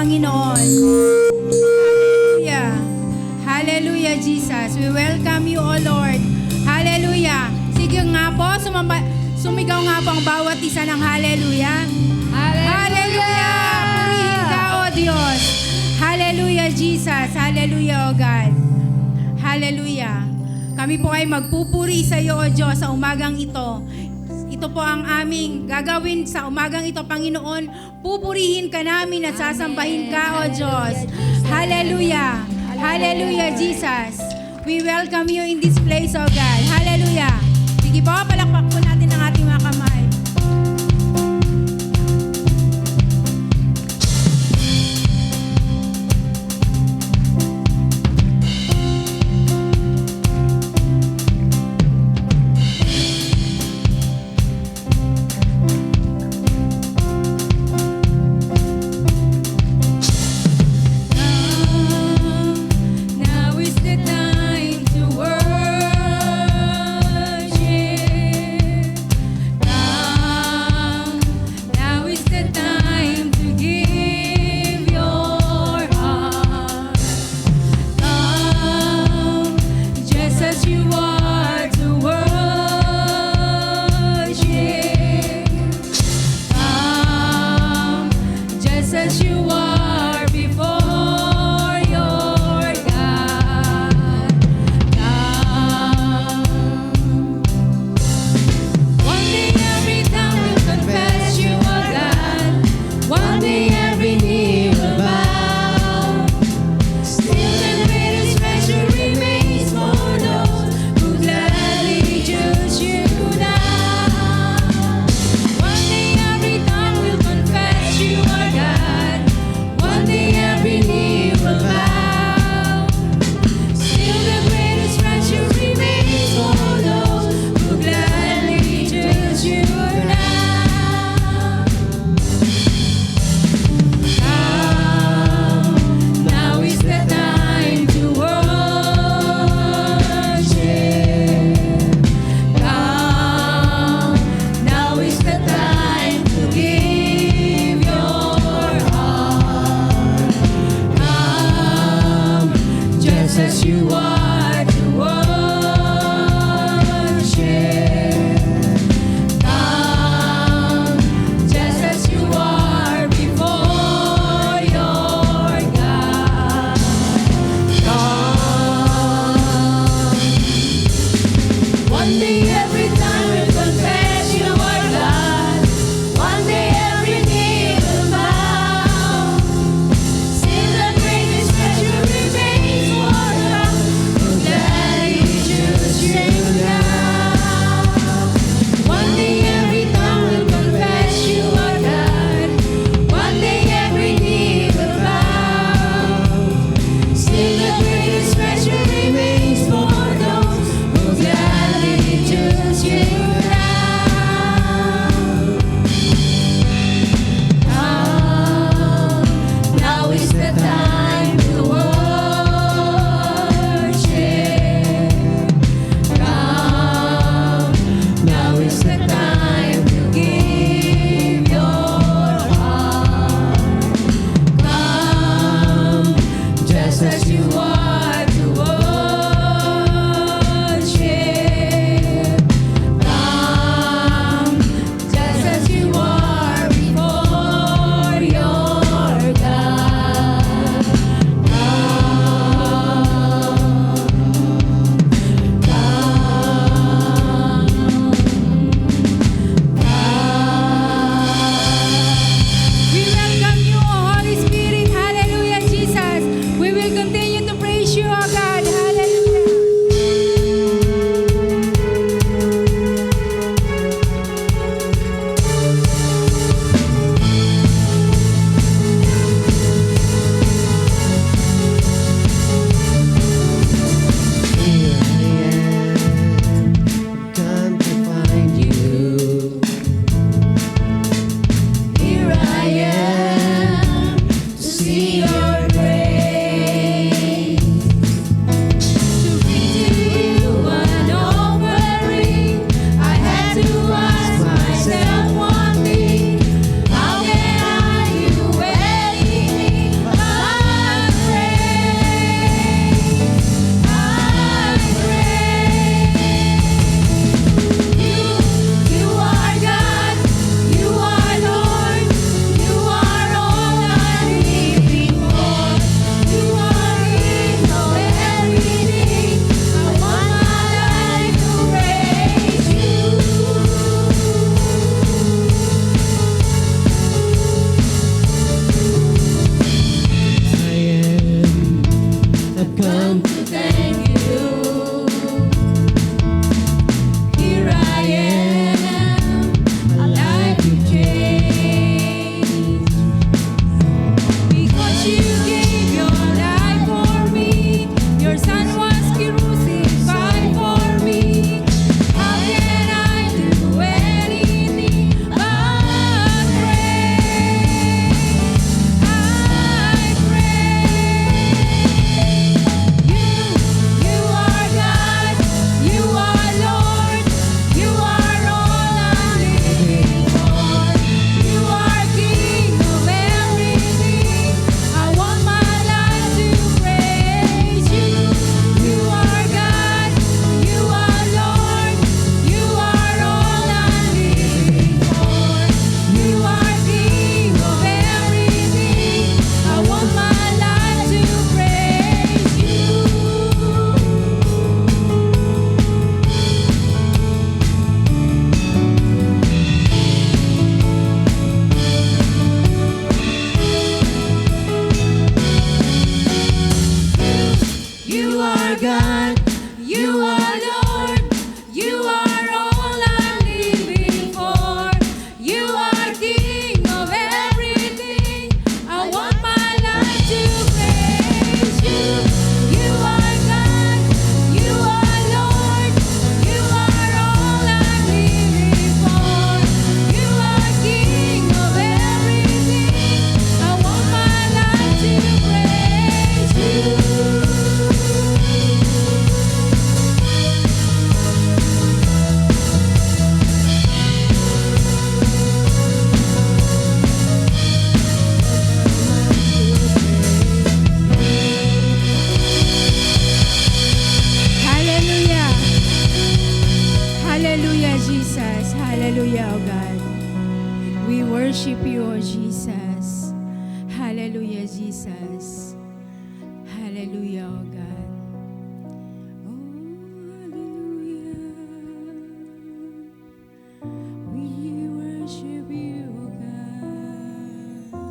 Panginoon. Hallelujah. Hallelujah, Jesus. We welcome you, O Lord. Hallelujah. Sige nga po, sumigaw nga po ang bawat isa ng hallelujah. Hallelujah. Purihin ka, O Diyos. Hallelujah, Jesus. Hallelujah, O God. Hallelujah. Kami po ay magpupuri sa iyo, O Diyos, sa umagang ito. Ito po ang aming gagawin sa umagang ito, Panginoon. Pupurihin ka namin at sasambahin ka, O Diyos. Hallelujah. Hallelujah, Jesus. We welcome you in this place, O God. Hallelujah. Sige po, palakpak po natin ang ating mga kamay. Lord Jesus. Hallelujah, Jesus. Hallelujah, oh God. Oh, hallelujah. We worship you, oh God.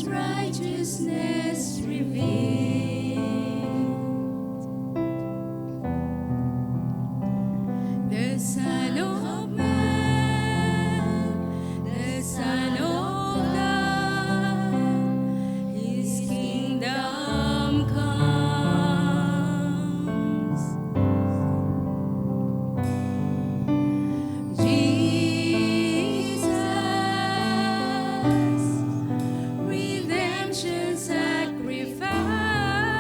His righteousness revealed. The Son of Man, the Son of God, His kingdom comes. Jesus, redemption sacrifice.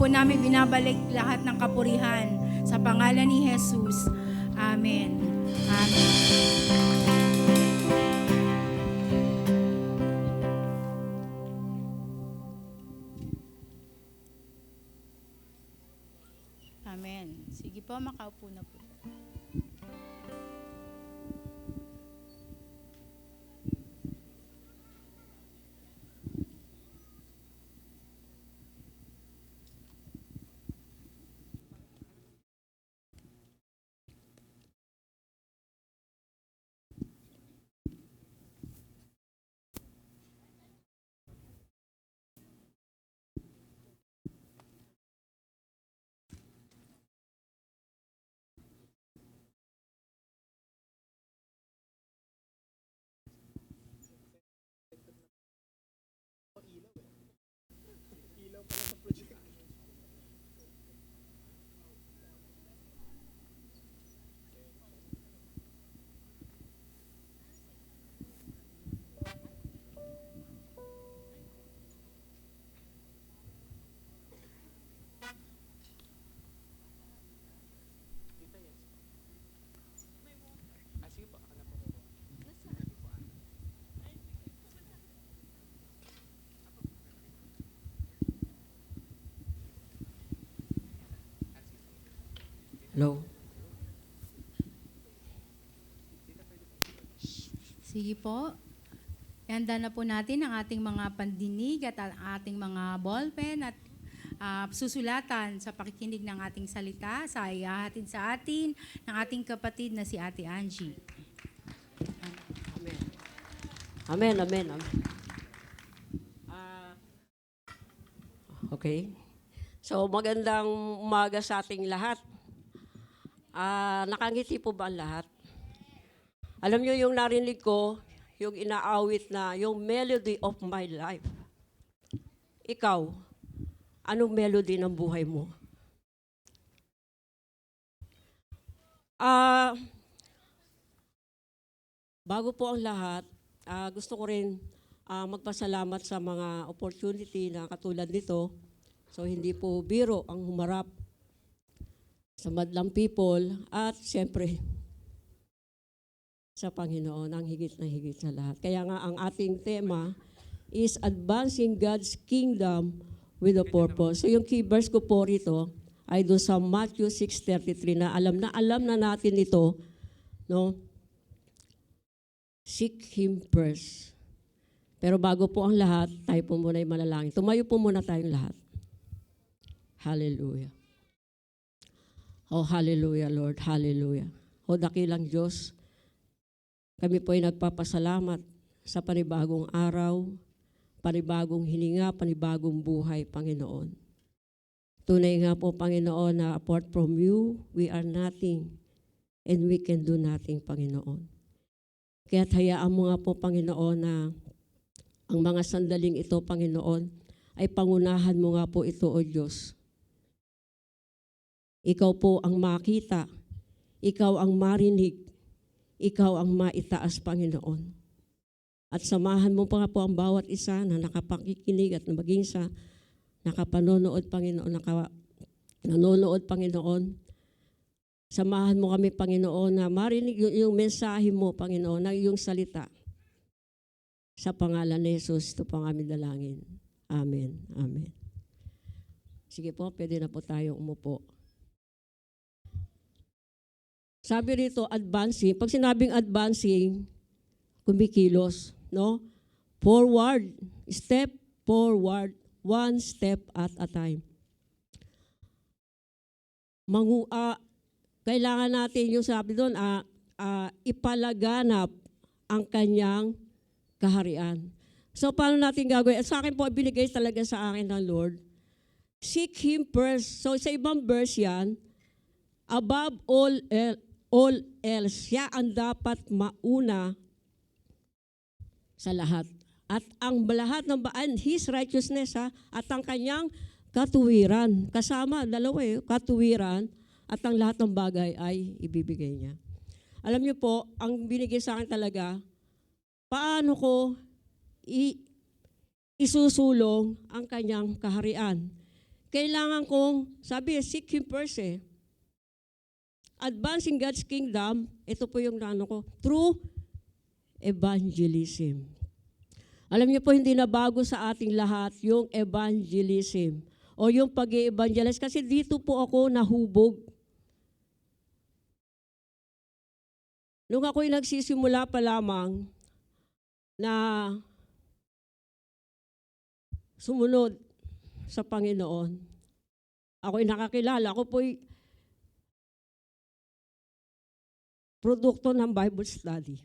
po namin binabalik lahat ng kapurihan sa pangalan ni Jesus. Amen. Amen. Amen. Sige po, makaupo na po. Hello? Sige po. Ihanda na po natin ang ating mga pandinig at ang ating mga ballpen at susulatan sa pakikinig ng ating salita sa ihahatid sa atin ng ating kapatid na si Ate Angie. Amen, amen, amen. Okay. So, magandang umaga sa ating lahat. Nakangiti po ba ang lahat? Alam niyo yung narinig ko, yung inaawit na, yung melody of my life. Ikaw, anong melody ng buhay mo? Bago po ang lahat, gusto ko rin magpasalamat sa mga opportunity na katulad nito. So hindi po biro ang humarap sa madlang people at siyempre sa Panginoon ang higit na higit sa lahat. Kaya nga ang ating tema is advancing God's kingdom with a purpose. So yung key verse ko po rito ay doon sa Matthew 6:33 na alam na natin ito, no? Seek Him first. Pero bago po ang lahat, tayo po muna ay manalangin. Tumayo po muna tayong lahat. Hallelujah. Oh, hallelujah, Lord. Hallelujah. O dakilang Diyos, kami po ay nagpapasalamat sa panibagong araw, panibagong hininga, panibagong buhay, Panginoon. Tunay nga po, Panginoon, na apart from you, we are nothing and we can do nothing, Panginoon. Kaya't hayaan mo nga po, Panginoon, na ang mga sandaling ito, Panginoon, ay pangunahan mo nga po ito, O Diyos. Ikaw po ang makita, ikaw ang marinig, ikaw ang maitaas, Panginoon. At samahan mo pa nga po ang bawat isa na nakapakikinig at maging sa nakapanonood, Panginoon, nanonood, Panginoon. Samahan mo kami, Panginoon, na marinig yung mensahe mo, Panginoon, na iyong salita. Sa pangalan ni Jesus, ito pang aming dalangin. Amen. Amen. Sige po, pwede na po tayong umupo. Sabi rito, advancing. Pag sinabing advancing, kumikilos, no? Forward, step forward, one step at a time. Kailangan natin yung sabi doon, ipalaganap ang kanyang kaharian. So, paano natin gagawin? At sa akin po, binigay talaga sa akin ng Lord. Seek Him first. So, sa ibang verse yan, above all else, siya ang dapat mauna sa lahat. At ang lahat ng and His righteousness, at ang kanyang katuwiran. Kasama, dalawa katuwiran, at ang lahat ng bagay ay ibibigay niya. Alam niyo po, ang binigay sa akin talaga, paano ko isusulong ang kanyang kaharian. kailangan kong, sabi, seek Him first eh. Advancing God's kingdom, ito po yung ano ko, through evangelism. Alam niyo po, hindi na bago sa ating lahat yung evangelism o yung pag-i-evangelize kasi dito po ako nahubog. Nung ako'y nagsisimula pa lamang na sumunod sa Panginoon, ako'y nakakilala, ako po'y produkto ng Bible study.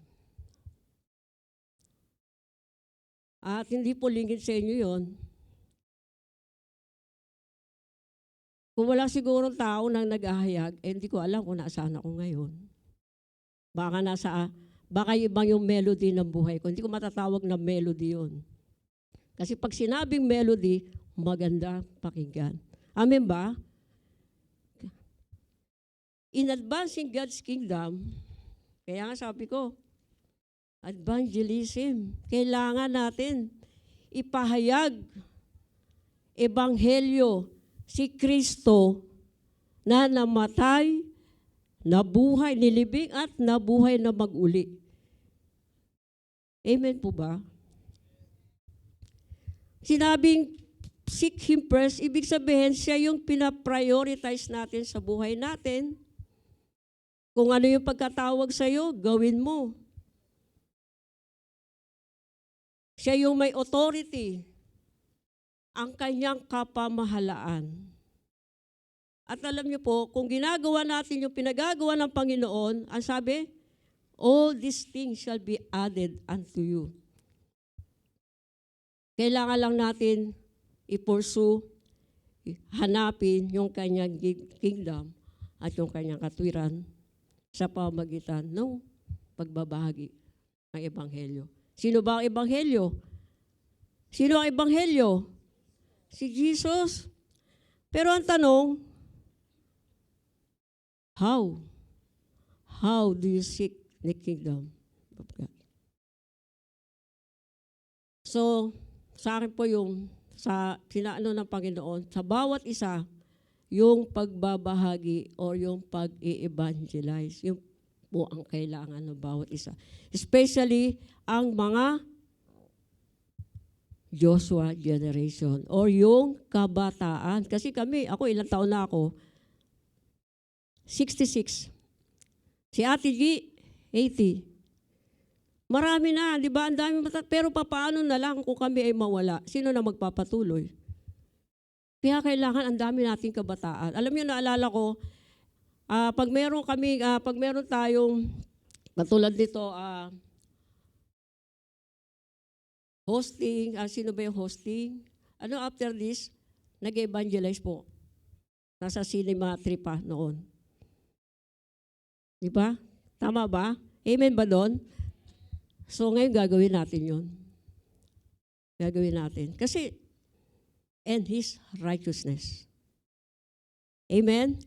At hindi po lingid sa inyo yon. Kung wala sigurong tao nang nag-ahayag, hindi ko alam kung nasaan ako ngayon. Baka ibang yung melody ng buhay ko. Hindi ko matatawag na melody yon. Kasi pag sinabing melody, maganda pakinggan. Amen ba? In advancing God's kingdom, kaya nga sabi ko, evangelism, kailangan natin ipahayag ebanghelyo si Kristo na namatay, nabuhay, nilibing at nabuhay na mag-uli. Amen po ba? Sinabing seek Him first, ibig sabihin siya yung pinaprioritize natin sa buhay natin. Kung ano yung pagkatawag sa'yo, gawin mo. Siya yung may authority, ang kanyang kapamahalaan. At alam niyo po, kung ginagawa natin yung pinagagawa ng Panginoon, ang sabi, all these things shall be added unto you. Kailangan lang natin i-pursue, hanapin yung kanyang kingdom at yung kanyang katwiran sa pamagitan ng pagbabahagi ng Ebanghelyo. Sino ba ang Ebanghelyo? Sino ang Ebanghelyo? Si Jesus. Pero ang tanong, how? How do you seek the kingdom of God? So, sa akin po yung sa sinaano ng Panginoon, sa bawat isa, yung pagbabahagi o yung pag-i-evangelize, yung po ang kailangan ng bawat isa. Especially ang mga Joshua generation or yung kabataan. Kasi ako ilang taon na ako? 66. Si Ate G, 80. Marami na, di ba? Ang dami pero paano na lang kung kami ay mawala? Sino na magpapatuloy? Kaya kailangan ang dami nating kabataan. Alam niyo, naalala ko, pag meron tayong, katulad dito, hosting, sino ba yung hosting? Ano after this, nag-evangelize po. Nasa cinema trip pa noon. Di ba? Tama ba? Amen ba doon? So ngayon gagawin natin yun. Gagawin natin. Kasi, and His righteousness. Amen?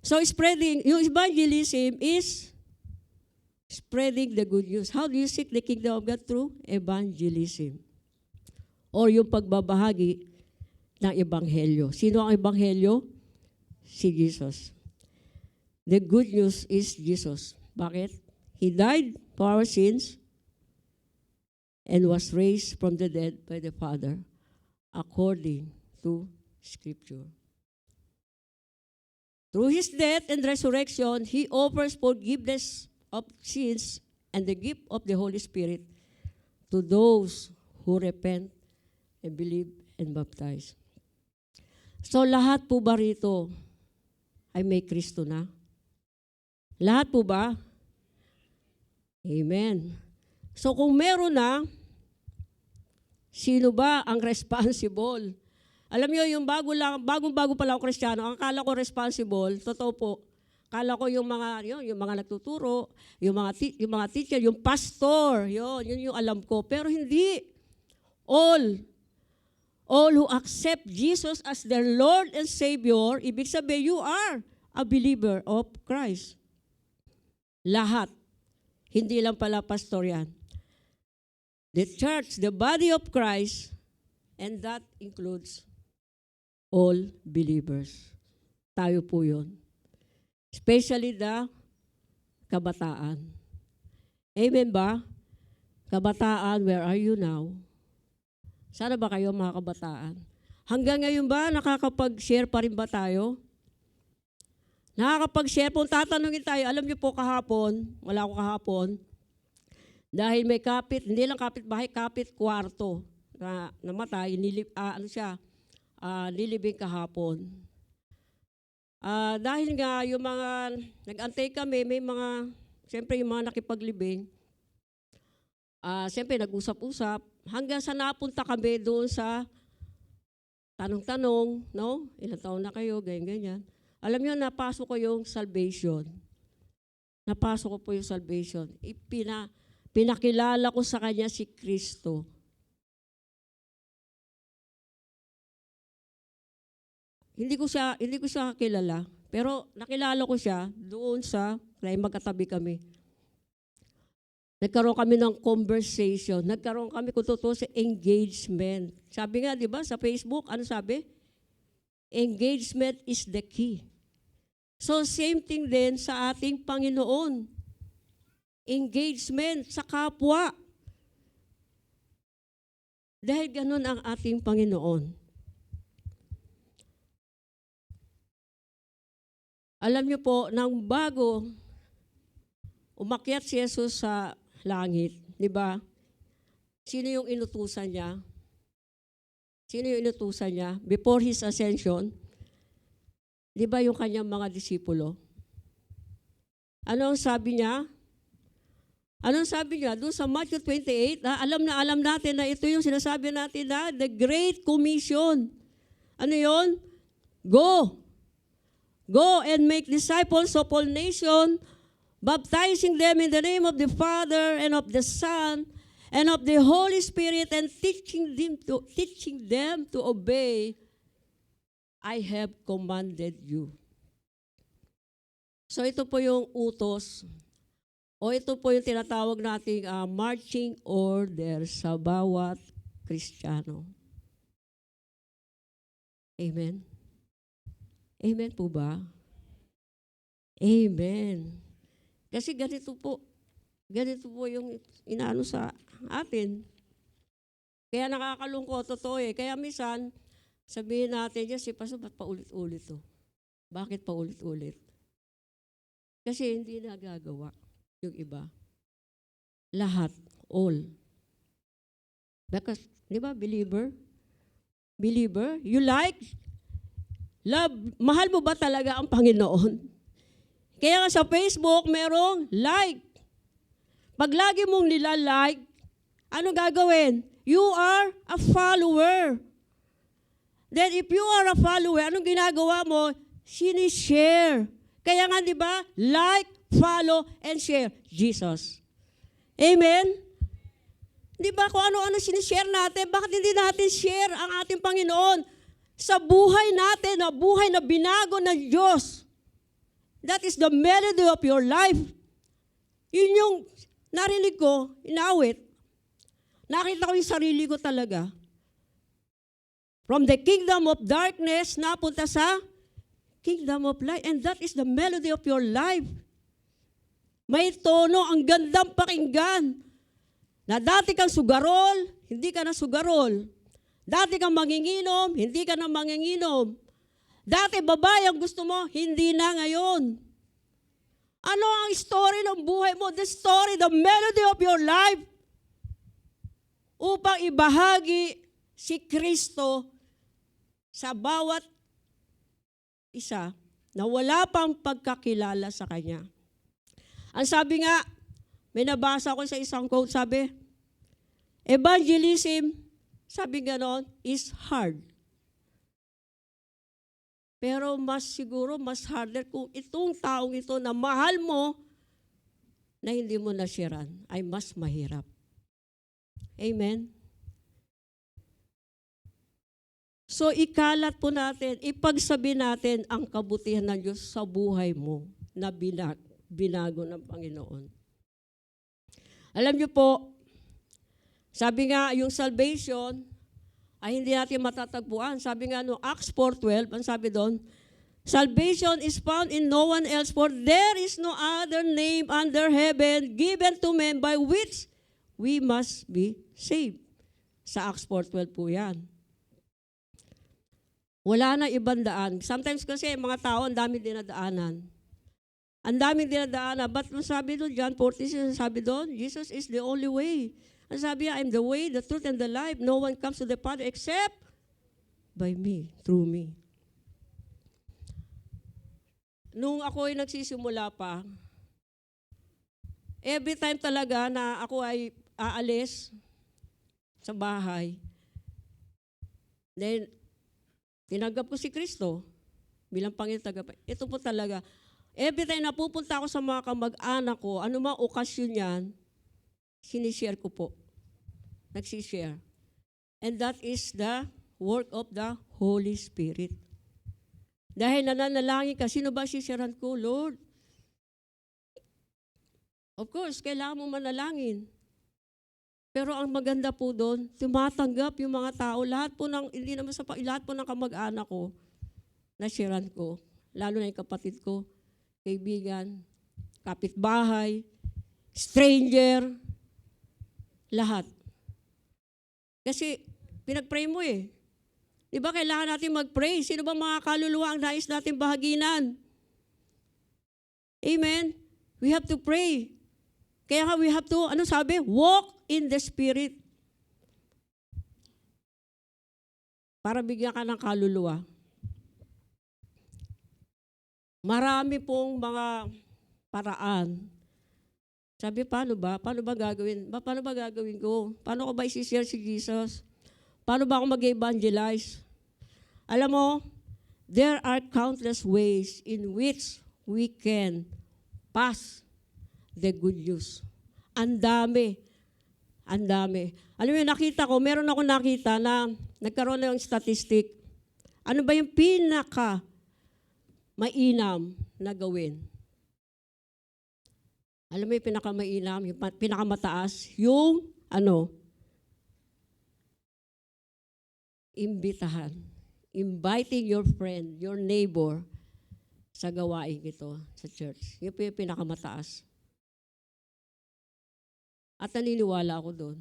So yung evangelism is spreading the good news. How do you seek the kingdom of God? Through evangelism. Or yung pagbabahagi ng ebanghelyo. Sino ang ebanghelyo? Si Jesus. The good news is Jesus. Bakit? He died for our sins and was raised from the dead by the Father according to Scripture. Through His death and resurrection, He offers forgiveness of sins and the gift of the Holy Spirit to those who repent and believe and baptize. So lahat po ba rito ay may Kristo na? Lahat po ba? Amen. So kung meron na, sino ba ang responsible? Alam niyo, yung bagong-bago pa lang ako Kristiyano, ang akala ko responsible, totoo po, akala ko yung mga nagtuturo, yung mga teacher, yung pastor, yun yung alam ko. Pero hindi. All who accept Jesus as their Lord and Savior, ibig sabihin, you are a believer of Christ. Lahat. Hindi lang pala pastor yan. The church, the body of Christ, and that includes all believers. Tayo po yun. Especially the kabataan. Amen ba? Kabataan, where are you now? Sana ba kayo mga kabataan? Hanggang ngayon ba nakakapag-share pa rin ba tayo? Nakakapag-share po, tatanungin tayo, alam niyo po kahapon, wala ako kahapon, dahil may kapit, hindi lang kapit bahay, kapit kwarto na namatay, nilibing kahapon. Dahil nga yung mga, nag-antay kami, may mga, siyempre yung mga nakipaglibing, siyempre nag-usap-usap, hanggang sa napunta kami doon sa tanong-tanong, no? Ilang taon na kayo, ganyan-ganyan. Alam niyo, napasok ko yung salvation. Napasok ko po yung salvation. Pinakilala ko sa kanya si Kristo. Hindi ko siya kilala, pero nakilala ko siya doon sa, kaya magkatabi kami. Nagkaroon kami ng conversation. Nagkaroon kami kung totoo sa engagement. Sabi nga, di ba, sa Facebook, ano sabi? Engagement is the key. So, same thing din sa ating Panginoon. Engagement sa kapwa. Dahil ganun ang ating Panginoon. Alam niyo po, nang bago umakyat si Jesus sa langit, di ba? Sino yung inutusan niya? Sino yung inutusan niya? Before His ascension, di ba yung kanyang mga disipulo? Ano ang sabi niya? Anong sabi niya? Doon sa Matthew 28, alam natin na ito yung sinasabi natin na the Great Commission. Ano yon? Go! Go and make disciples of all nations, baptizing them in the name of the Father and of the Son and of the Holy Spirit, and teaching them to obey. I have commanded you. So ito po yung utos, o ito po yung tinatawag nating marching order sa bawat Kristiyano. Amen? Amen po ba? Amen. Kasi ganito po yung inaano sa atin. Kaya nakakalungkot, totoo eh. Kaya minsan, sabihin natin, si Pastor, ba't paulit-ulit to? Bakit paulit-ulit? Kasi hindi nagagawa yung iba. Lahat, all. Because, di ba, believer, you like, love, mahal mo ba talaga ang Panginoon? Kaya nga sa Facebook, merong like. Pag lagi mong nila-like, ano gagawin? You are a follower. Then if you are a follower, anong ginagawa mo? Sinishare. Kaya nga, di ba? Like, follow, and share. Jesus. Amen? Di ba kung ano-ano sinishare natin, bakit hindi natin share ang ating Panginoon sa buhay natin, na buhay na binago ng Diyos? That is the melody of your life. Yun yung narinig ko, inawit. Nakita ko yung sarili ko talaga. From the kingdom of darkness, napunta sa kingdom of light. And that is the melody of your life. May tono, ang gandang pakinggan. Na dati kang sugarol, hindi ka na sugarol. Dati kang manginginom, hindi ka na manginginom. Dati babae ang gusto mo, hindi na ngayon. Ano ang story ng buhay mo? The story, the melody of your life. Upang ibahagi si Kristo sa bawat isa na wala pang pagkakilala sa Kanya. Ang sabi nga, may nabasa ko sa isang quote, sabi, evangelism, sabi ganon, is hard. Pero mas harder kung itong taong ito na mahal mo, na hindi mo nashiran, ay mas mahirap. Amen? So ikalat po natin, ipagsabi natin ang kabutihan ng Diyos sa buhay mo na binago ng Panginoon. Alam niyo po, sabi nga yung salvation, ay hindi natin matatagpuan. Sabi nga no, Acts 4:12, ang sabi doon, salvation is found in no one else, for there is no other name under heaven given to men by which we must be saved. Sa Acts 4:12 po yan. Wala na ibang daan. Sometimes kasi mga tao, ang dami dinadaanan. Ang daming dinadaanan. But sabi doon, John 14, sabi doon, Jesus is the only way. Ang sabi niya, I'm the way, the truth, and the life. No one comes to the Father except by me, through me. Nung ako'y nagsisimula pa, every time talaga na ako ay aalis sa bahay, then, tinanggap ko si Kristo bilang Panginoon tagapagligtas. Ito po talaga, every time na pupunta ako sa mga kamag-anak ko, ano mang okasyon yan, sinishare ko po. Nagsishare. And that is the work of the Holy Spirit. Dahil nananalangin ka, sino ba sisharean ko? Lord. Of course, kailangan mo manalangin. Pero ang maganda po doon, tumatanggap yung mga tao, lahat po ng, hindi naman lahat po ng kamag-anak ko, na-sharean ko. Lalo na yung kapatid ko, kaibigan, kapitbahay, stranger, lahat. Kasi pinag-pray mo eh. Di ba kailangan natin mag-pray? Sino ba mga kaluluwa ang nais natin bahaginan? Amen? We have to pray. Kaya nga we have to, ano sabi? Walk in the Spirit. Para bigyan ka ng kaluluwa. Marami pong mga paraan. Sabi, paano ba? Paano ba gagawin? Paano ba gagawin ko? Paano ko ba isi-share si Jesus? Paano ba ako mag-evangelize? Alam mo, there are countless ways in which we can pass the good news. Ang dami. Ang dami. Alam mo, nakita ko, meron ako nakita na nagkaroon na yung statistic. Ano ba yung pinaka mainam na gawin? Alam mo yung pinakamainam, yung pinakamataas, yung imbitahan. Inviting your friend, your neighbor sa gawain ito sa church. Yun po yung pinakamataas. At naniniwala ako doon.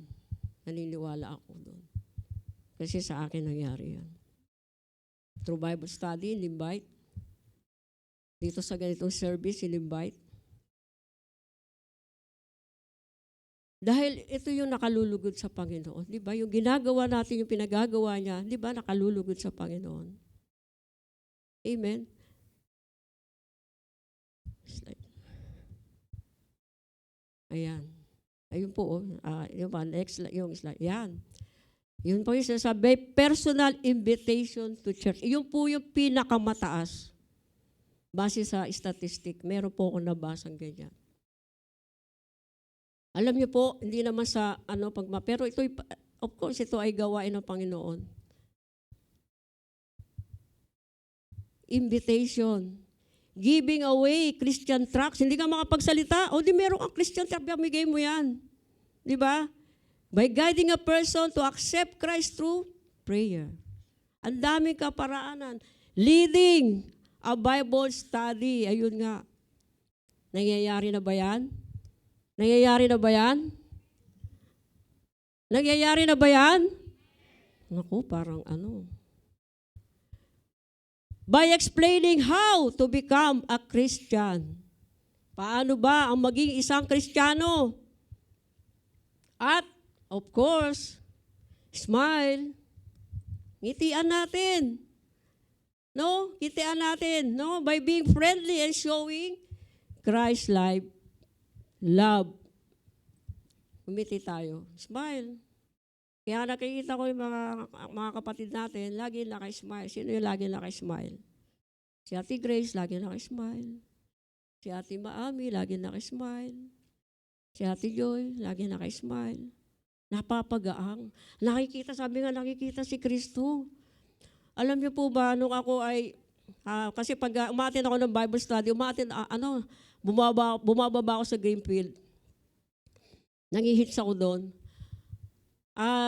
Naniniwala ako doon. Kasi sa akin nangyari yan. Through Bible study, in-invite. Dito sa ganitong service, in-invite. Dahil ito yung nakalulugod sa Panginoon. Di ba? Yung ginagawa natin, yung pinagagawa niya, di ba? Nakalulugod sa Panginoon. Amen? Slide. Ayan. Ayun po. Yung pa, next, yung slide. Yan. Yun po yung sinasabi, personal invitation to church. Yun po yung pinakamataas. Base sa statistic, meron po ako nabasang ganyan. Alam niyo po, hindi naman sa pero ito, of course, ito ay gawain ng Panginoon. Invitation. Giving away Christian tracts. Hindi ka makapagsalita. O di meron kang Christian tract, bigay mo yan. Di ba? By guiding a person to accept Christ through prayer. Ang daming kaparaanan. Leading a Bible study. Ayun nga. Nangyayari na ba yan? Nangyayari na ba yan? Nangyayari na ba yan? Naku, parang By explaining how to become a Christian. Paano ba ang maging isang Kristiyano? At, of course, smile. Ngitian natin. No? Ngitian natin. No? By being friendly and showing Christ-like love. Umiti tayo. Smile. Kaya nakikita ko yung mga kapatid natin, lagi naka-smile. Sino yung lagi naka-smile? Si Ate Grace, lagi naka-smile. Si Ate Maami, lagi naka-smile. Si Ate Joy, lagi naka-smile. Napapagaang. Nakikita si Kristo. Alam niyo po ba, nung ako ay, kasi pag umatin ako ng Bible study, bumababa ako sa Greenfield. Nangihits ako doon.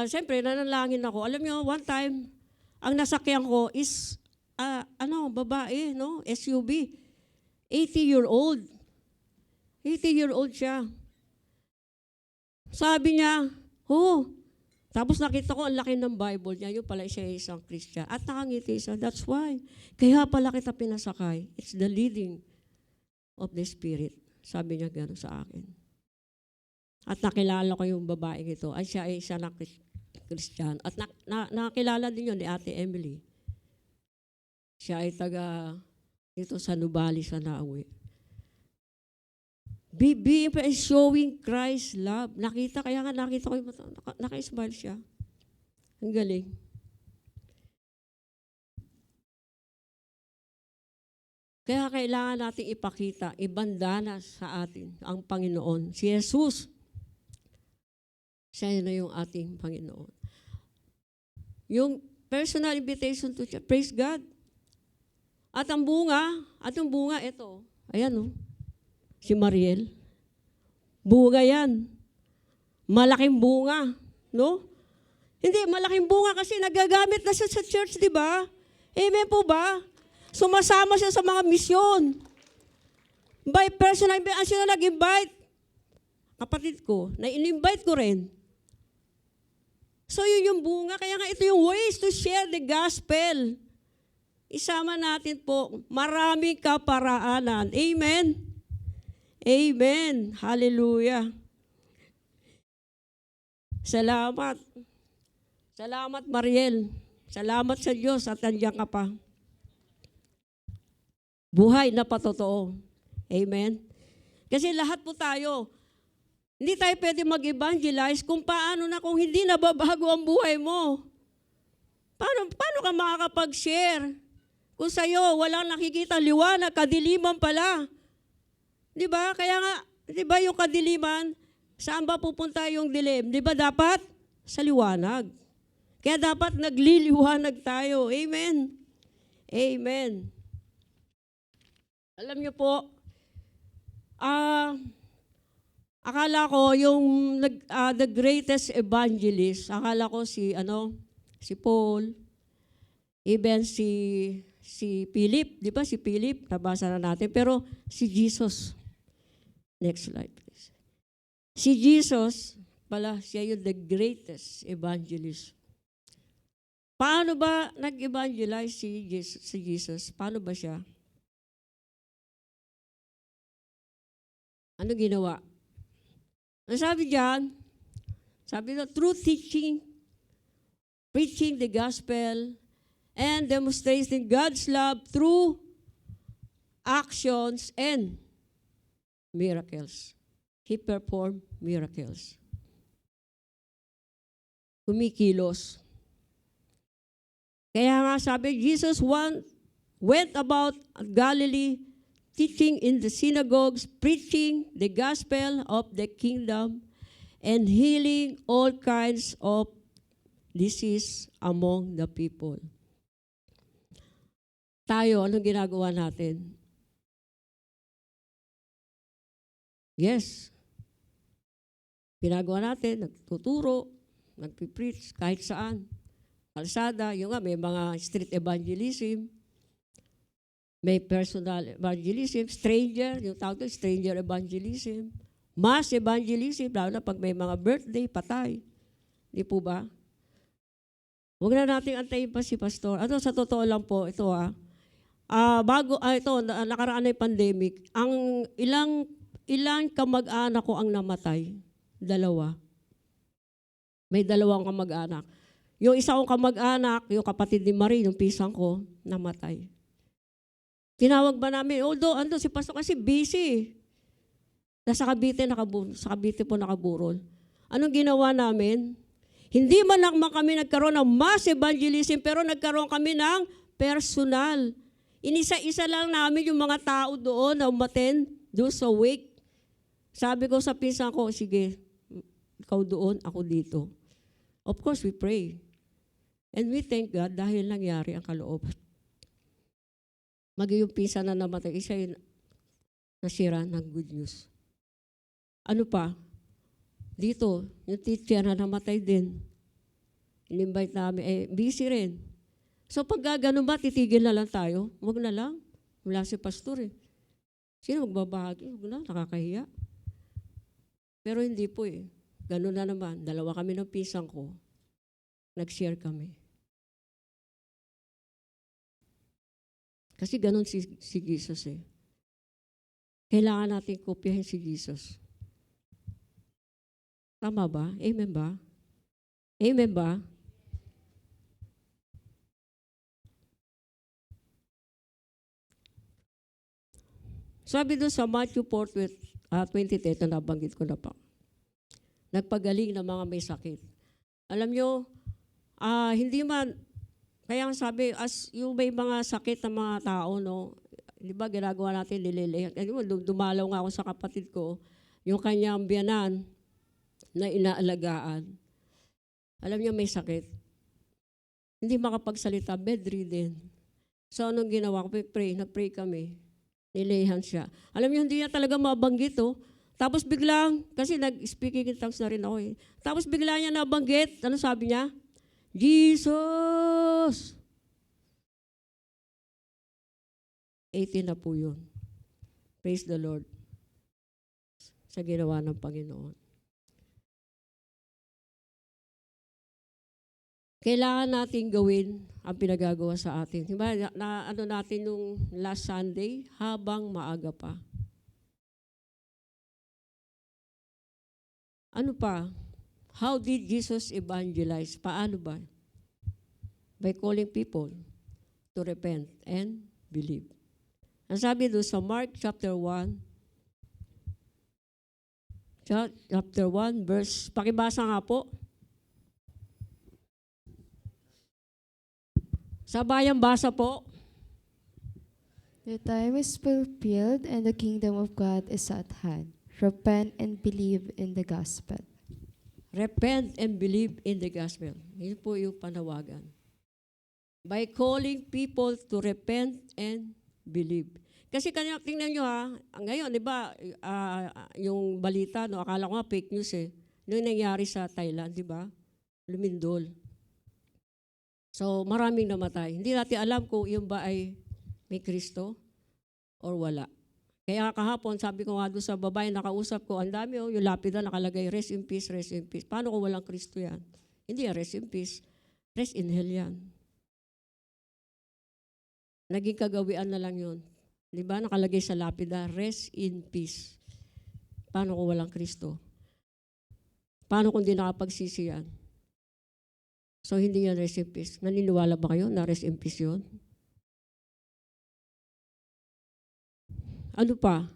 Siyempre, nanalangin ako. Alam niyo, one time, ang nasakyan ko is, babae, no? SUV. 80-year-old. 80-year-old siya. Sabi niya, tapos nakita ko ang laki ng Bible niya. Yung pala siya isang Christian. At nakangiti siya. That's why. Kaya pala kita pinasakay. It's the leading of the Spirit. Sabi niya gano'n sa akin. At nakilala ko yung babaeng ito. Ay siya ay isa na Christian. At nakilala din yun ni Ate Emily. Siya ay taga dito sa Nubali sa Nauwi. Being showing Christ's love. Kaya nga nakita ko yung mata, naka-smile siya. Ang galing. Kaya kailangan natin ipakita, ibandana sa atin ang Panginoon. Si Jesus, siya na yung ating Panginoon. Yung personal invitation to church, praise God. At ang bunga, ito. Ayan, si Mariel. Bunga yan. Malaking bunga, no? Hindi, malaking bunga kasi nagagamit na siya sa church, di ba? Amen po ba? Sumasama siya sa mga misyon. By personal, ang sino nag-invite? Kapatid ko, na in-invite ko rin. So yun yung bunga. Kaya nga ito yung ways to share the gospel. Isama natin po, maraming kaparaanan. Amen? Amen. Hallelujah. Salamat. Salamat, Mariel. Salamat sa Diyos at nandiyan ka pa. Buhay na patotoo. Amen. Kasi lahat po tayo, hindi tayo pwede mag-evangelize kung kung hindi nababago ang buhay mo. Paano ka makakapag-share? Kung sa'yo walang nakikita liwanag, kadiliman pala. Di ba? Kaya nga, di ba yung kadiliman, saan ba pupunta yung dilim? Di ba dapat? Sa liwanag. Kaya dapat nagliliwanag tayo. Amen. Amen. Alam niyo po, akala ko yung the greatest evangelist, akala ko si Paul, even si Philip, di ba si Philip, nabasa na natin, pero si Jesus. Next slide, please. Si Jesus, siya yung the greatest evangelist. Paano ba nag-evangelize si Jesus? Paano ba siya? Ano ginawa? Ang sabi diyan, through teaching, preaching the gospel, and demonstrating God's love through actions and miracles. He performed miracles. Kumikilos. Kaya nga sabi, Jesus went about Galilee, teaching in the synagogues, preaching the gospel of the kingdom, and healing all kinds of disease among the people. Tayo, anong ginagawa natin? Yes. Ginagawa natin, nagtuturo, nagpipreach, kahit saan. Kalsada, may mga street evangelism, may personal evangelism, stranger, yung tawag doon, stranger evangelism, mass evangelism, lalo na pag may mga birthday, patay. Di po ba? Huwag na natin antayin pa si Pastor. Sa totoo lang po, ito nakaraan na yung pandemic, ang ilang kamag-anak ko ang namatay? 2. May 2 kamag-anak. Yung isa kong kamag-anak, yung kapatid ni Marie, yung pisang ko, namatay. Tinawag ba namin, ando si Pastor kasi busy. Nasa Cavite, sa Cavite po nakaburol. Anong ginawa namin? Hindi man lang kami nagkaroon ng mass evangelism, pero nagkaroon kami ng personal. Inisa-isa lang namin yung mga tao doon na umattend doon sa wake. Sabi ko sa pinsan ko, sige, ikaw doon, ako dito. Of course, we pray. And we thank God dahil nangyari ang kalooban. Yung pinsan na namatay, isa yung nasira ng good news. Ano pa? Dito, yung teacher na namatay din. In-invite namin, busy rin. So pag ganun ba, titigil na lang tayo? Huwag na lang. Wala si pastor eh. Sino magbabahagi? Huwag na, nakakahiya. Pero hindi po eh. Ganun na naman. Dalawa kami ng pisang ko. Nag-share kami. Kasi ganun si Jesus eh. Kailangan natin kopyahin si Jesus. Tama ba? Amen ba? Amen ba? Sabi doon sa Matthew 4:20, ito nabanggit ko na pa. Nagpagaling ng mga may sakit. Alam nyo, hindi man, kaya nga sabi, as yung may mga sakit ng mga tao, no, di ba ginagawa natin, nililihan. Dumalaw nga ako sa kapatid ko, yung kanyang biyanan na inaalagaan. Alam niyo, may sakit. Hindi makapagsalita, bedridden. So, anong ginawa ko? Nag-pray kami. Nilihan siya. Alam niyo, hindi niya talaga mabanggit, oh. Tapos biglang, kasi nag-speaking in tongues na rin ako eh. Tapos bigla niya nabanggit. Ano sabi niya? Jesus! 18 na po yun. Praise the Lord. Sa ginawa ng Panginoon. Kailangan natin gawin ang pinagagawa sa atin. Diba, ano natin nung last Sunday, habang maaga pa. Ano pa? How did Jesus evangelize? Paano ba? By calling people to repent and believe. Ang sabi doon sa Mark chapter 1, verse, pakibasa nga po. Sa bayang basa po. The time is fulfilled and the kingdom of God is at hand. Repent and believe in the gospel. Repent and believe in the gospel. Yun po yung panawagan. By calling people to repent and believe. Kasi tingnan nyo ha, ngayon, di ba, yung balita, no, akala ko nga fake news eh. Yung nangyari sa Thailand, di ba? Lumindol. So, maraming namatay. Hindi natin alam kung yung ba ay may Kristo or wala. Kaya kahapon, sabi ko nga doon sa babae, nakausap ko, ang dami yung lapida nakalagay, rest in peace, rest in peace. Paano kung walang Kristo yan? Hindi yan, rest in peace. Rest in hell yan. Naging kagawian na lang yun. Di ba? Nakalagay sa lapida, rest in peace. Paano kung walang Kristo? Paano kung di nakapagsisi yan? So, hindi yan rest in peace. Naniniwala ba kayo na rest in peace yun? Ano pa?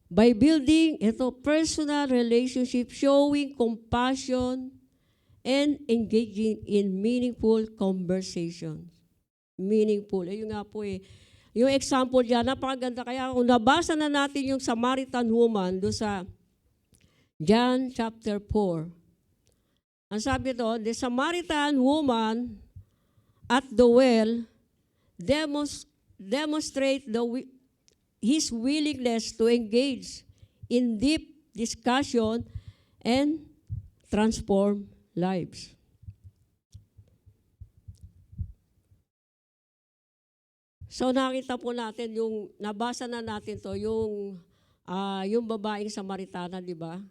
By building personal relationship, showing compassion, and engaging in meaningful conversations. Meaningful. Yun nga po eh. Yung example dyan, napakaganda. Kaya kung nabasa na natin yung Samaritan woman doon sa John chapter 4, ang sabi doon, the Samaritan woman at the well demonstrate his willingness to engage in deep discussion and transform lives. So nakita po natin yung nabasa na natin to yung babaeng Samaritana, di ba?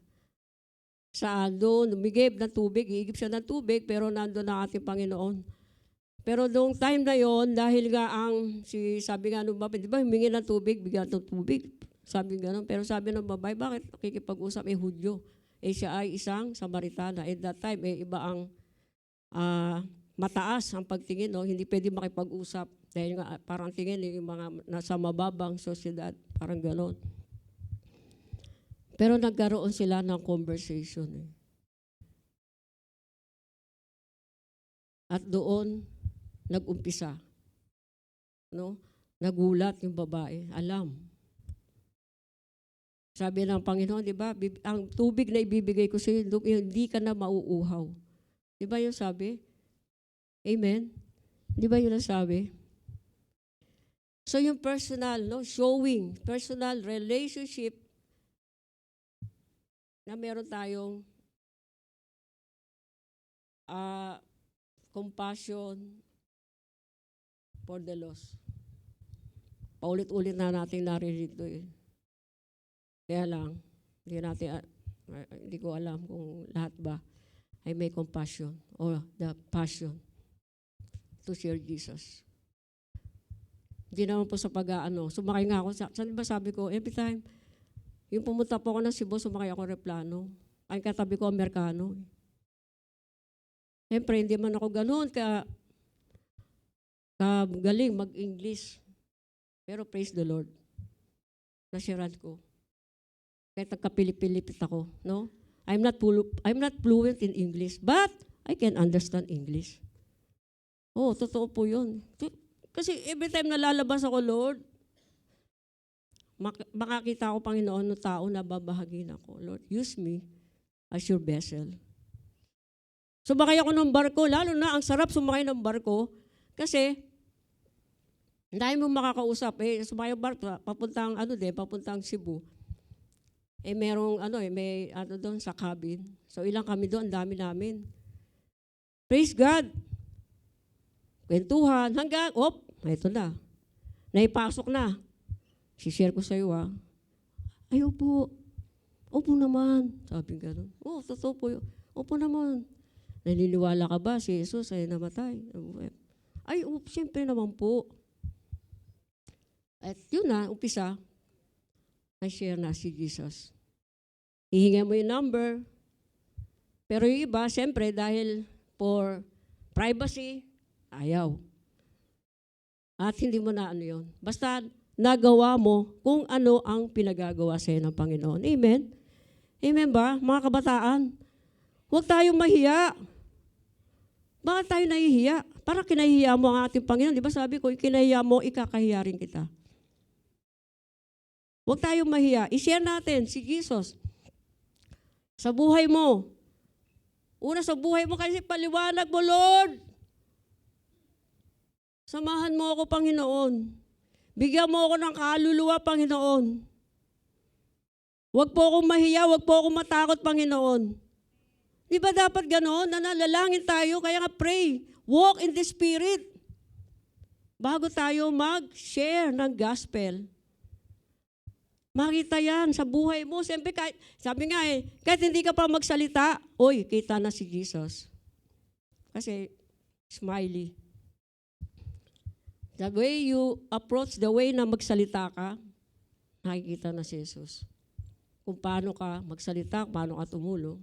Saan doon, lumigib ng tubig, iigib siya ng tubig, pero nandoon ang ating Panginoon. Pero noong time na yon, dahil nga sabi nga nung babae, di ba, humingi ng tubig, bigyan ng tubig. Sabi nga pero sabi ng babae, bakit nakikipag-usap? Hudyo. Siya ay isang Samaritana. At that time, iba ang mataas ang pagtingin, no? Hindi pwede makipag-usap. Dahil nga parang tingin yung mga nasa mababang sosyedad, parang ganon. Pero nagkaroon sila ng conversation. At doon, nag-umpisa. No? Nagulat yung babae. Alam. Sabi ng Panginoon, di ba, ang tubig na ibibigay ko sa iyo, hindi ka na mauuhaw. Di ba yung sabi? Amen? Di ba yun ang sabi? So yung personal, no, showing, personal relationship na meron tayong compassion for the lost. Paulit-ulit na natin naririnig ito eh. Kaya lang, hindi ko alam kung lahat ba ay may compassion or the passion to share Jesus. Hindi naman po sa pag-aano. Sumakay nga ako. Saan ba sabi ko, every time, yung pumunta po ako ng Cebu, sumakay ako replano. Ay katabi ko, Amerikano. Siyempre, hindi man ako ganun galing mag-English. Pero praise the Lord. Nasyaran ko. Kahit nagkapilip-pilipit ako, no? I'm not fluent in English, but I can understand English. Oh, totoo po yun. Kasi every time nalalabas ako, Lord, makakita ako, Panginoon, ng tao na babahagin ako. Lord, use me as your vessel. Sumakay ako ng barko, lalo na ang sarap sumakay ng barko kasi dahil mo makakausap, sumakay ng barko, papuntang Cebu. Merong may doon sa cabin. So ilang kami doon, dami namin. Praise God. Kwentuhan, hanggang, ito na. Naipasok na. Si-share ko sa iyo, Ay, opo. Opo naman. Sabi gano'n. Totoo po yun. Opo naman. Naniniwala ka ba si Jesus ay namatay? Ay, siyempre naman po. At yun na, umpisa, na-share na si Jesus. Hihinga mo yung number. Pero yung iba, siyempre, dahil for privacy, ayaw. At hindi mo na yun. Basta nagawa mo kung ano ang pinagagawa sa'yo ng Panginoon. Amen? Amen ba? Mga kabataan, huwag tayong mahiya. Bakit tayo nahihiya? Para kinahihiya mo ang ating Panginoon. Di ba sabi ko, kinahiya mo, ikakahiya rin kita. Huwag tayong mahiya. I-share natin si Jesus sa buhay mo. Una sa buhay mo kasi paliwanag mo, Lord. Samahan mo ako, Panginoon. Bigyan mo ako ng kaluluwa, Panginoon. Huwag po akong mahiya, huwag po akong matakot, Panginoon. Di ba dapat gano'n? Nanalangin tayo, kaya nga pray. Walk in the Spirit. Bago tayo mag-share ng gospel. Makita yan sa buhay mo. Siyempre, sabi nga kahit hindi ka pa magsalita, kita na si Jesus. Kasi, smiley. The way you approach, the way na magsalita ka, nakikita na si Jesus. Kung paano ka magsalita, kung paano ka tumulong.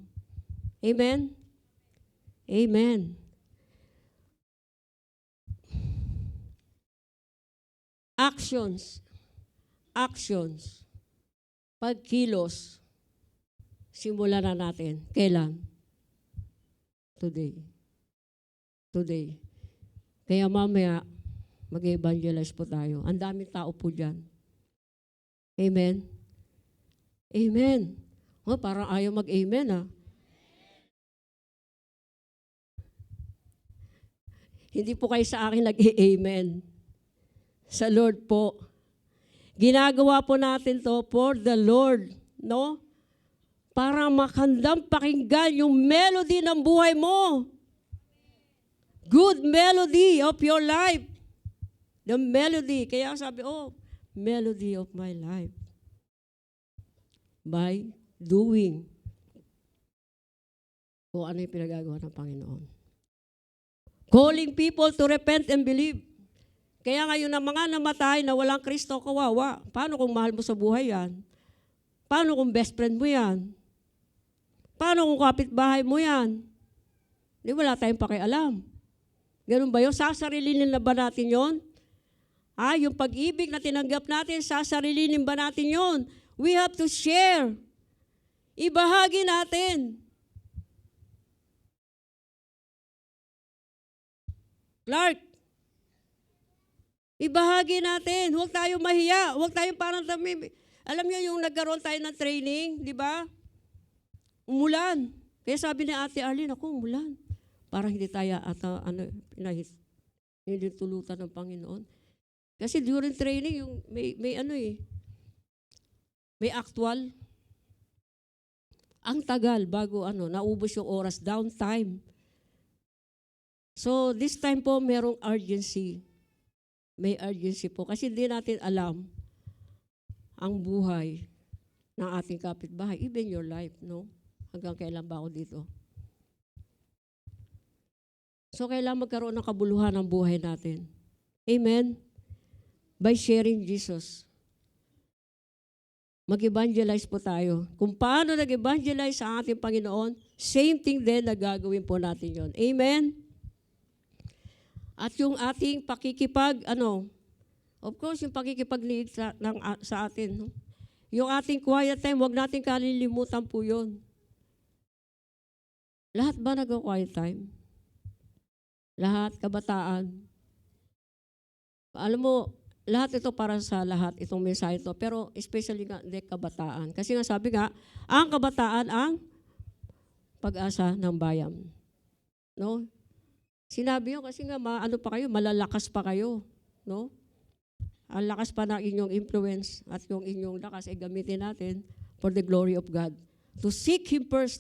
Amen? Amen. Actions. Pagkilos. Simulan na natin. Kailan? Today. Kaya mamaya, mag-evangelize po tayo. Ang daming tao po dyan. Amen? Amen. Parang ayaw mag-amen, Hindi po kayo sa akin nag-amen. Sa Lord po. Ginagawa po natin to for the Lord, no? Para makandang pakinggan yung melody ng buhay mo. Good melody of your life. The melody. Kaya sabi, melody of my life. By doing kung ano yung pinagagawa ng Panginoon. Calling people to repent and believe. Kaya ngayon ang mga namatay na walang Kristo, kawawa. Paano kung mahal mo sa buhay yan? Paano kung best friend mo yan? Paano kung kapitbahay mo yan? Di wala tayong pakialam. Ganun ba yun? Sasarilinin na ba natin yun? Yung pag-ibig na tinanggap natin, sasarilinin ba natin yun? We have to share. Ibahagi natin. Clark, ibahagi natin. Huwag tayong mahiya. Huwag tayong parang alam niyo yung nagkaroon tayo ng training, di ba? Umulan. Kaya sabi ni Ate Arlene, umulan. Parang hindi tayo hindi tulutan ng Panginoon. Kasi during training, yung may actual. Ang tagal bago naubos yung oras, downtime. So, this time po, merong urgency. May urgency po. Kasi hindi natin alam ang buhay ng ating kapitbahay. Even your life, no? Hanggang kailan ba ako dito? So, kailangan magkaroon ng kabuluhan ng buhay natin. Amen? By sharing Jesus. Mag-evangelize po tayo. Kung paano nag-evangelize ang ating Panginoon, same thing din na gagawin po natin yon. Amen? At yung ating pakikipag, of course, yung pakikipag sa atin. No? Yung ating quiet time, huwag natin kalilimutan po yun. Lahat ba nag-quiet time? Lahat, kabataan. Alam mo, lahat ito para sa lahat, itong mensahe ito. Pero especially nga, hindi kabataan. Kasi nga sabi nga, ang kabataan ang pag-asa ng bayan. No? Sinabi yun kasi nga, pa kayo, malalakas pa kayo. No? Ang lakas pa ng inyong influence at yung inyong lakas ay gamitin natin for the glory of God. To seek Him first,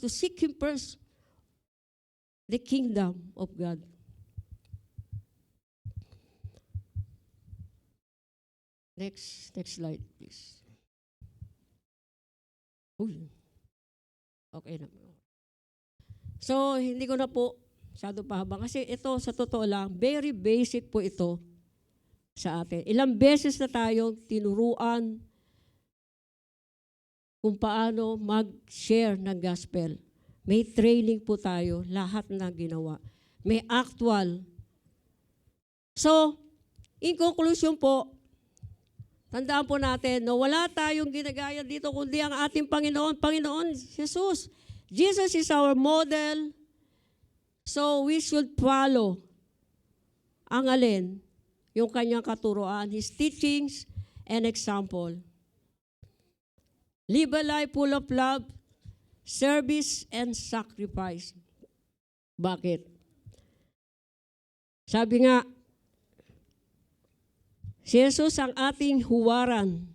the kingdom of God. Next slide, please. Uy. Okay na. So, hindi ko na po masyado pahabang. Kasi ito, sa totoo lang, very basic po ito sa atin. Ilang beses na tayong tinuruan kung paano mag-share ng gospel. May training po tayo, lahat na ginawa. May actual. So, in conclusion po, tandaan po natin, no, wala tayong ginagaya dito kundi ang ating Panginoon Jesus. Jesus is our model. So we should follow ang alin, yung kanyang katuruan, His teachings and example. Live a life full of love, service, and sacrifice. Bakit? Sabi nga, si Jesus ang ating huwaran.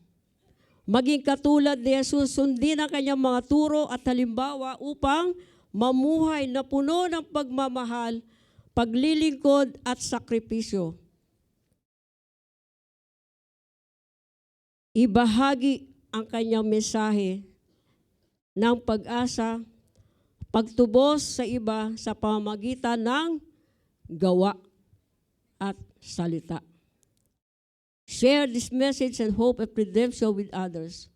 Maging katulad ni Jesus, sundin ang kanyang mga turo at halimbawa upang mamuhay na puno ng pagmamahal, paglilingkod at sakripisyo. Ibahagi ang kanyang mensahe ng pag-asa, pagtubos sa iba sa pamamagitan ng gawa at salita. Share this message and hope of redemption with others.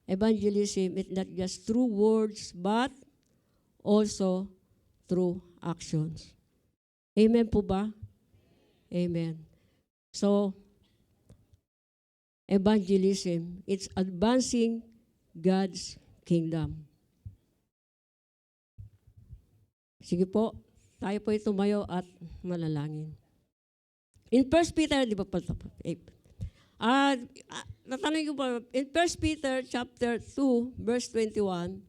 Evangelism is not just through words, but also through actions. Amen po ba? Amen. So, evangelism, it's advancing God's kingdom. Sige po, tayo po tumayo at manalangin. In 1 Peter, di ba pa? Natanong ko po, in 1 Peter chapter 2, verse 21,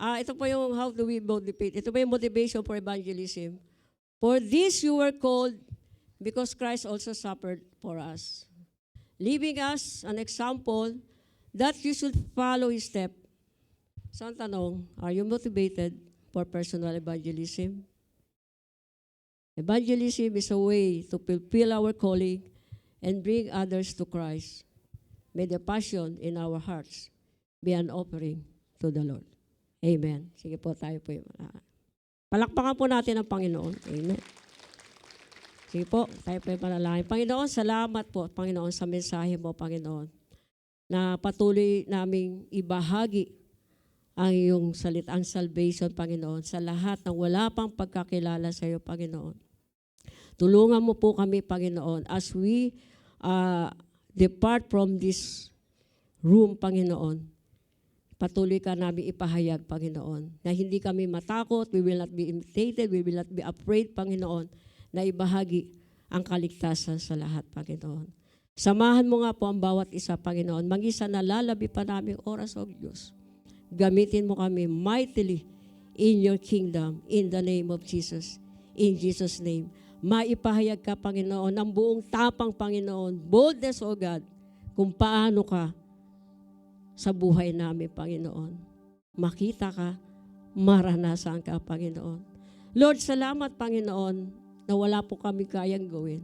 ito po yung how do we motivate. Ito po yung motivation for evangelism. For this you were called because Christ also suffered for us, leaving us an example that you should follow His step. So ang tanong, are you motivated for personal evangelism? Evangelism is a way to fulfill our calling and bring others to Christ. May the passion in our hearts be an offering to the Lord. Amen. Sige po, tayo po yung palakpakan po natin ang Panginoon. Amen. Sige po, tayo po yung panalangin. Panginoon, salamat po, Panginoon, sa mensahe mo, Panginoon, na patuloy naming ibahagi ang iyong salitang salvation, Panginoon, sa lahat ng wala pang pagkakilala sa iyo, Panginoon. Tulungan mo po kami, Panginoon, as we depart from this room, Panginoon. Patuloy ka namin ipahayag, Panginoon, na hindi kami matakot, we will not be intimidated, we will not be afraid, Panginoon, na ibahagi ang kaligtasan sa lahat, Panginoon. Samahan mo nga po ang bawat isa, Panginoon, mag-isa na lalabi pa naming oras, O Diyos. Gamitin mo kami mightily in your kingdom, in the name of Jesus. In Jesus' name. Maipahayag ka, Panginoon, ng buong tapang, Panginoon, boldness, O God, kung paano ka sa buhay namin, Panginoon. Makita ka, maranasan ka, Panginoon. Lord, salamat, Panginoon, na wala po kami kayang gawin.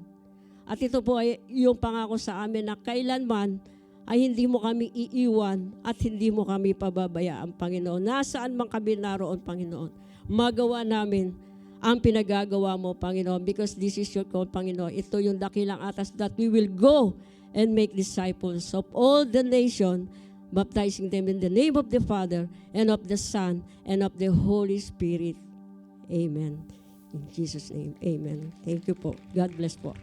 At ito po ay yung pangako sa amin na kailanman ay hindi mo kami iiwan at hindi mo kami pababayaan, Panginoon. Nasaan man kami naroon, Panginoon, magawa namin ang pinagagawa mo, Panginoon, because this is your call, Panginoon. Ito yung dakilang atas that we will go and make disciples of all the nation, baptizing them in the name of the Father and of the Son and of the Holy Spirit. Amen. In Jesus' name, amen. Thank you po. God bless po.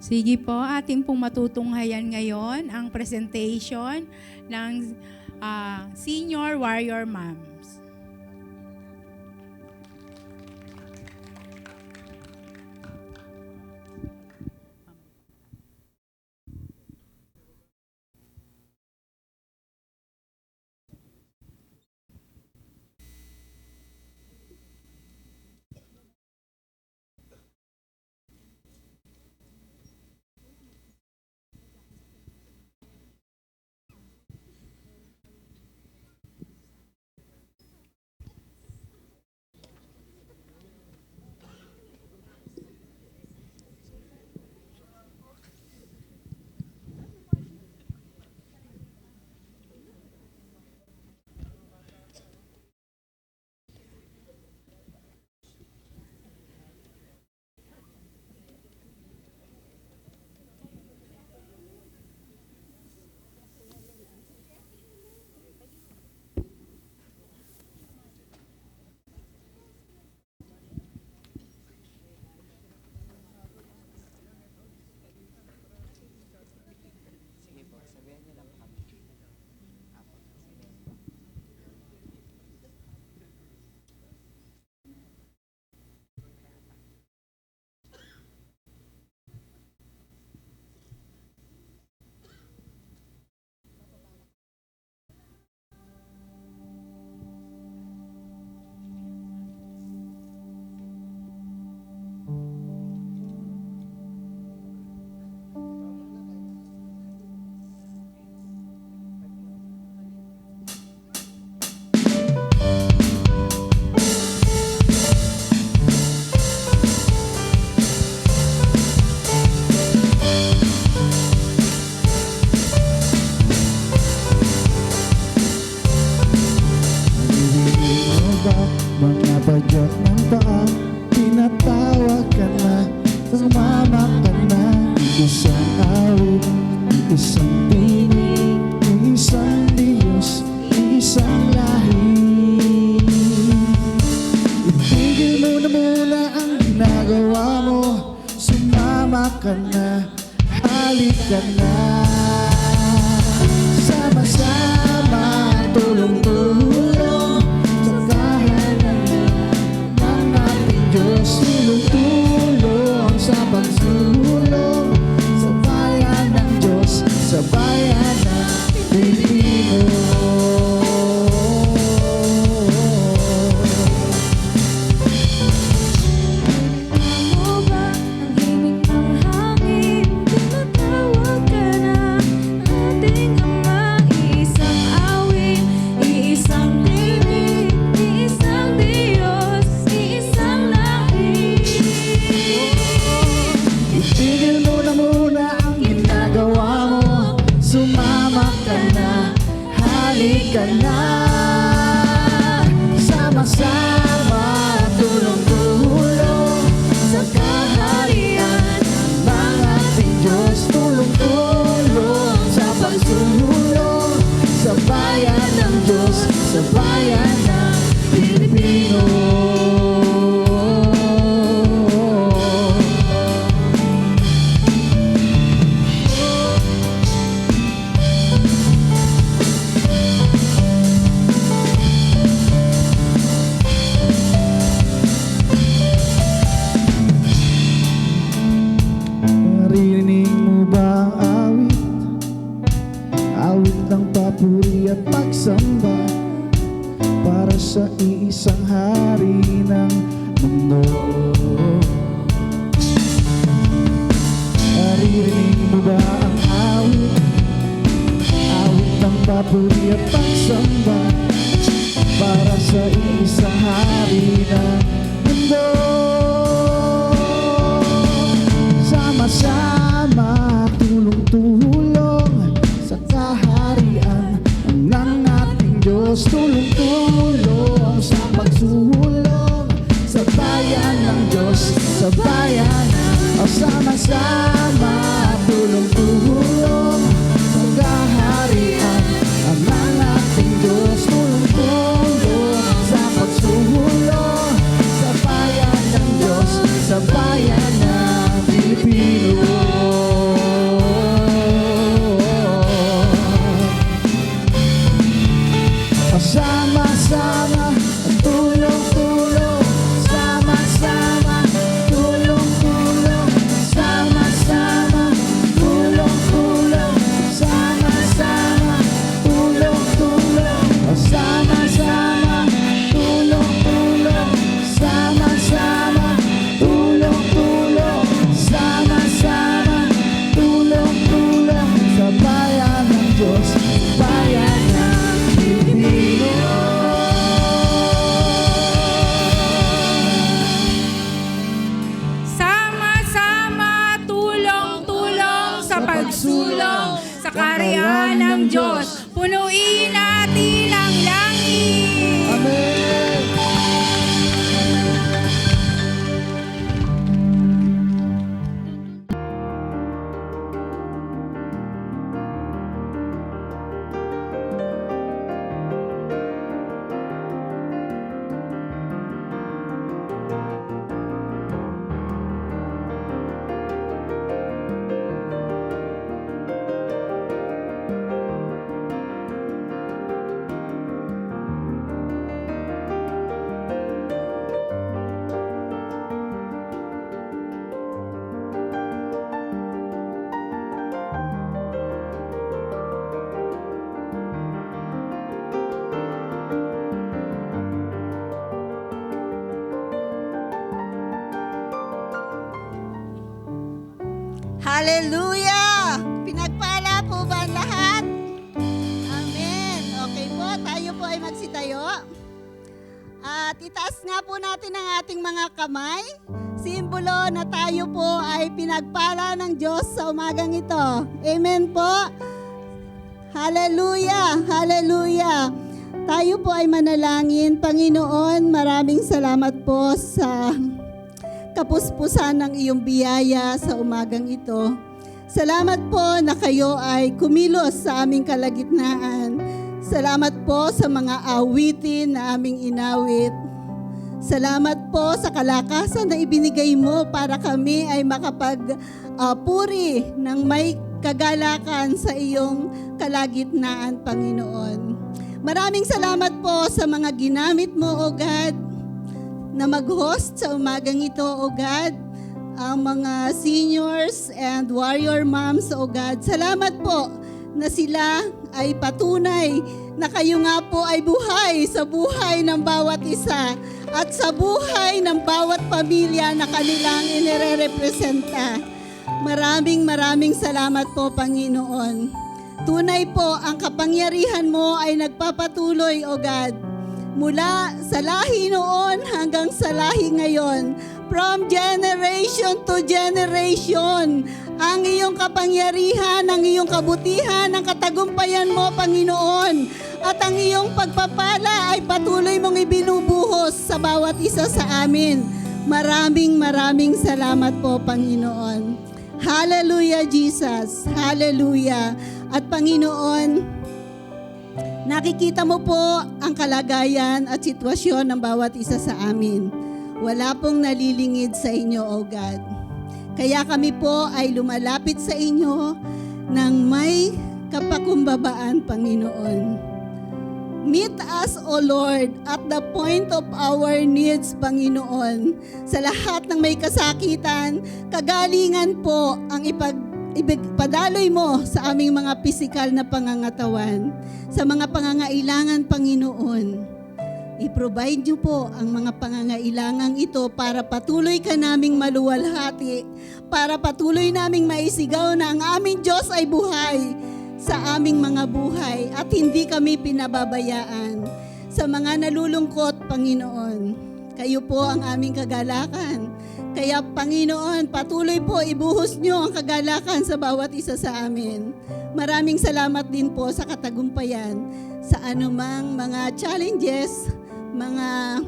Sige po, ating pong matutunghayan ngayon ang presentation ng Senior Warrior Moms. Isang awit, isang tinig, isang Diyos, isang lahi. Itigil mo na muna ang ginagawa mo, sumama ka na, halika na. Sama-sama, tulong-tulong, sa kahanan ng ating Diyos. Tulong-tulong sa pagsulong, sa bayan ng Diyos, sa bayan ng Pilipino. Mo ba ang himig ng hangin? Tinatawag ka na ating Ama. Iisang awit, iisang tinig, iisang Diyos, iisang lahi. Itigil mo na muna ang ginagawa mo, sumama ka na, halika na. Sama-sama, tulong-tulong, sa kaharian ng ating Diyos. Tulong-tulong sa pagsulong, sa bayan ng Diyos, sa bayan ng Pilipino. Narinig mo ba ang awit? Awit ng papuri at pagsamba para sa iisang hari ng mundo. Narinig mo ba ang awit? Awit ng papuri at pagsamba para sa iisang hari ng mundo. Sama-sama, tulong-tulong, sa kaharian ng ating Diyos. Tulong-tulong sa pagsulong, sa bayan ng Diyos, sa bayan. O sama-sama, tulong-tulong, sa kaharian ng ating Diyos. Tulong-tulong sa pagsulong, sa bayan ng Diyos, sa bayan ng Pilipino. Sama-sama, tulong-tulong, sama-sama, tulong-tulong, sama-sama, tulong-tulong, sama-sama, tulong-tulong, sama-sama, tulong-tulong, sama-sama, tulong-tulong, sama-sama, tulong-tulong, sa bayan ng Diyos, bayan ng Pilipino. Sama-sama, tulong-tulong sa pagsulong sa kaharian ng Diyos. Punuin natin ang langit. Amen. Hallelujah! Pinagpala po ba ang lahat? Amen. Okay po, tayo po ay magsitayo. At itaas nga po natin ang ating mga kamay. Simbolo na tayo po ay pinagpala ng Diyos sa umagang ito. Amen po. Hallelujah! Hallelujah! Tayo po ay manalangin. Panginoon, maraming salamat po sa kapuspusan ng iyong biyaya sa umagang ito. Salamat po na kayo ay kumilos sa aming kalagitnaan. Salamat po sa mga awitin na aming inawit. Salamat po sa kalakasan na ibinigay mo para kami ay makapagpuri ng may kagalakan sa iyong kalagitnaan, Panginoon. Maraming salamat po sa mga ginamit mo, O God, na mag-host sa umagang ito, O God. Ang mga seniors and warrior moms, O God. Salamat po na sila ay patunay na kayo nga po ay buhay sa buhay ng bawat isa at sa buhay ng bawat pamilya na kanilang inirerepresenta. Maraming salamat po, Panginoon. Tunay po, ang kapangyarihan mo ay nagpapatuloy, O God, mula sa lahi noon hanggang sa lahi ngayon. From generation to generation, ang iyong kapangyarihan, ang iyong kabutihan, ang katagumpayan mo, Panginoon, at ang iyong pagpapala ay patuloy mong ibinubuhos sa bawat isa sa amin. Maraming salamat po, Panginoon. Hallelujah, Jesus. Hallelujah. At Panginoon, nakikita mo po ang kalagayan at sitwasyon ng bawat isa sa amin. Wala pong nalilingid sa inyo, O God. Kaya kami po ay lumalapit sa inyo ng may kapakumbabaan, Panginoon. Meet us, O Lord, at the point of our needs, Panginoon. Sa lahat ng may kasakitan, kagalingan po ang ipadaloy mo sa aming mga pisikal na pangangatawan. Sa mga pangangailangan, Panginoon, i-provide niyo po ang mga pangangailangang ito para patuloy ka naming maluwalhati, para patuloy naming maisigaw na ang aming Diyos ay buhay sa aming mga buhay at hindi kami pinababayaan. Sa mga nalulungkot, Panginoon, kayo po ang aming kagalakan. Kaya, Panginoon, patuloy po ibuhos niyo ang kagalakan sa bawat isa sa amin. Maraming salamat din po sa katagumpayan sa anumang mga challenges, mga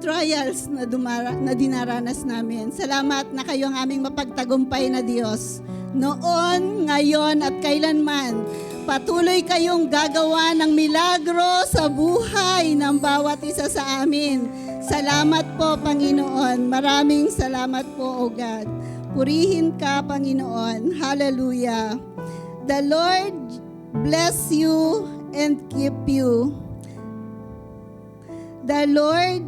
trials na dinaranas namin. Salamat na kayo ang aming mapagtagumpay na Diyos. Noon, ngayon at kailanman, patuloy kayong gagawa ng milagro sa buhay ng bawat isa sa amin. Salamat po, Panginoon. Maraming salamat po, O God. Purihin ka, Panginoon. Hallelujah. The Lord bless you and keep you. The Lord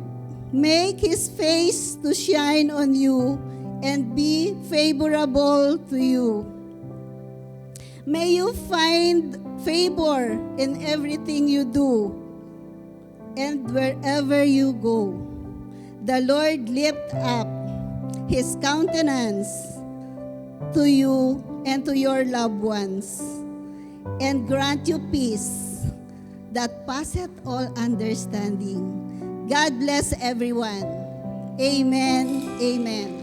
make His face to shine on you and be favorable to you. May you find favor in everything you do and wherever you go. The Lord lift up His countenance to you and to your loved ones and grant you peace that passeth all understanding. God bless everyone. Amen. Amen.